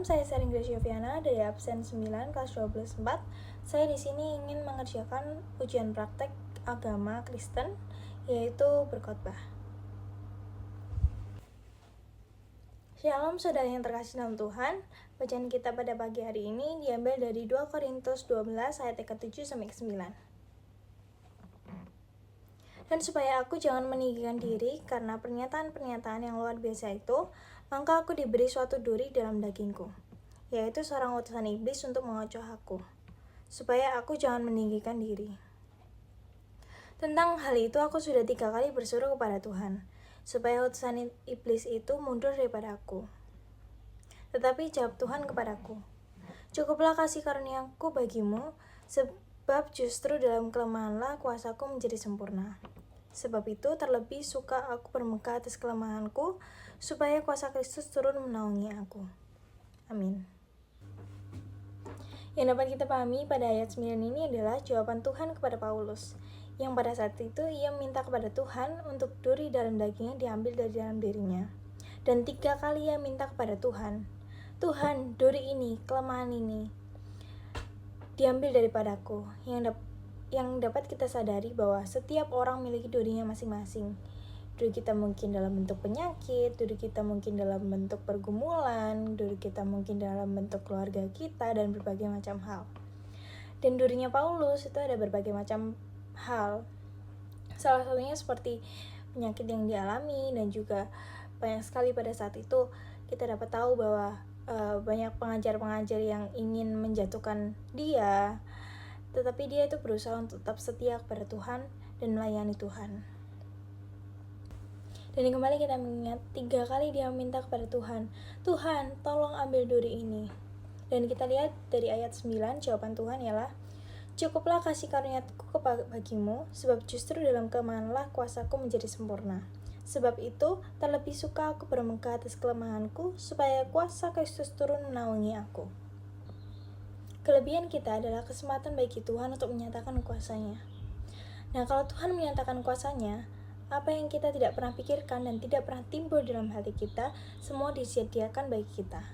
saya Sering Gresyoviana dari absen 9 kelas 24. Saya di sini ingin mengerjakan ujian praktek agama Kristen, yaitu berkhotbah. Shalom saudara yang terkasih dalam Tuhan. Bacaan kita pada pagi hari ini diambil dari 2 Korintus 12 ayat ke-7 sampai ke-9. Dan supaya aku jangan meninggikan diri karena pernyataan-pernyataan yang luar biasa itu, maka aku diberi suatu duri dalam dagingku, yaitu seorang utusan iblis untuk mengocoh aku, supaya aku jangan meninggikan diri. Tentang hal itu aku sudah 3 kali bersuruh kepada Tuhan, supaya utusan iblis itu mundur daripada aku. Tetapi jawab Tuhan kepadaku, cukuplah kasih karuniaku bagimu, sebab justru dalam kelemahanlah kuasaku menjadi sempurna. Sebab itu terlebih suka aku bermegah atas kelemahanku, supaya kuasa Kristus turun menaungi aku. Amin. Yang dapat kita pahami pada ayat 9 ini adalah jawaban Tuhan kepada Paulus, yang pada saat itu ia minta kepada Tuhan untuk duri dalam dagingnya diambil dari dalam dirinya. Dan 3 kali ia minta kepada Tuhan, Tuhan, duri ini, kelemahan ini, diambil daripadaku. Yang dapat kita sadari bahwa setiap orang memiliki durinya masing-masing. Duri kita mungkin dalam bentuk penyakit, duri kita mungkin dalam bentuk pergumulan, duri kita mungkin dalam bentuk keluarga kita, dan berbagai macam hal. Dan durinya Paulus itu ada berbagai macam hal. Salah satunya seperti penyakit yang dialami, dan juga banyak sekali pada saat itu kita dapat tahu bahwa banyak pengajar-pengajar yang ingin menjatuhkan dia, tetapi dia itu berusaha untuk tetap setia kepada Tuhan dan melayani Tuhan. Dan kembali kita mengingat 3 kali dia minta kepada Tuhan, Tuhan tolong ambil duri ini. Dan kita lihat dari ayat 9, jawaban Tuhan ialah, cukuplah kasih karuniaku bagimu, sebab justru dalam kelemahanlah kuasaku menjadi sempurna. Sebab itu terlebih suka aku bermegah atas kelemahanku, supaya kuasa Kristus turun menaungi aku. Kelebihan kita adalah kesempatan bagi Tuhan untuk menyatakan kuasa-Nya. Nah, kalau Tuhan menyatakan kuasa-Nya, apa yang kita tidak pernah pikirkan dan tidak pernah timbul dalam hati kita, semua disediakan bagi kita.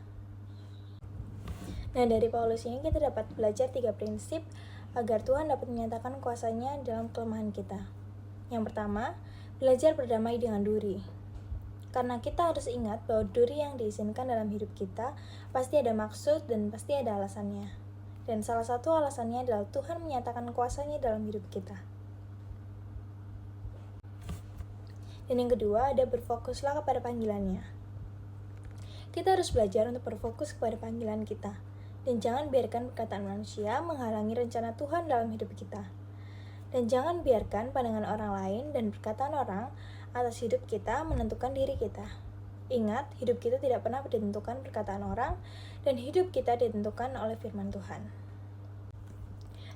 Nah, dari Paulus ini kita dapat belajar 3 prinsip agar Tuhan dapat menyatakan kuasa-Nya dalam kelemahan kita. Yang pertama, belajar berdamai dengan duri. Karena kita harus ingat bahwa duri yang diizinkan dalam hidup kita pasti ada maksud dan pasti ada alasannya. Dan salah satu alasannya adalah Tuhan menyatakan kuasa-Nya dalam hidup kita. Dan yang kedua, ada berfokuslah kepada panggilan-Nya. Kita harus belajar untuk berfokus kepada panggilan kita. Dan jangan biarkan perkataan manusia menghalangi rencana Tuhan dalam hidup kita. Dan jangan biarkan pandangan orang lain dan perkataan orang atas hidup kita menentukan diri kita. Ingat, hidup kita tidak pernah ditentukan perkataan orang, dan hidup kita ditentukan oleh firman Tuhan.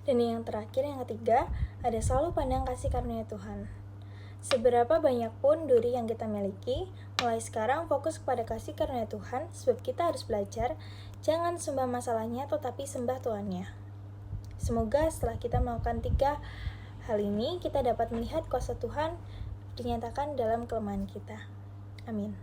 Dan yang terakhir, yang ketiga, ada selalu pandang kasih karunia Tuhan. Seberapa banyak pun duri yang kita miliki, mulai sekarang fokus kepada kasih karunia Tuhan, sebab kita harus belajar, jangan sembah masalahnya, tetapi sembah Tuhannya. Semoga setelah kita melakukan 3 hal ini, kita dapat melihat kuasa Tuhan dinyatakan dalam kelemahan kita. Amin.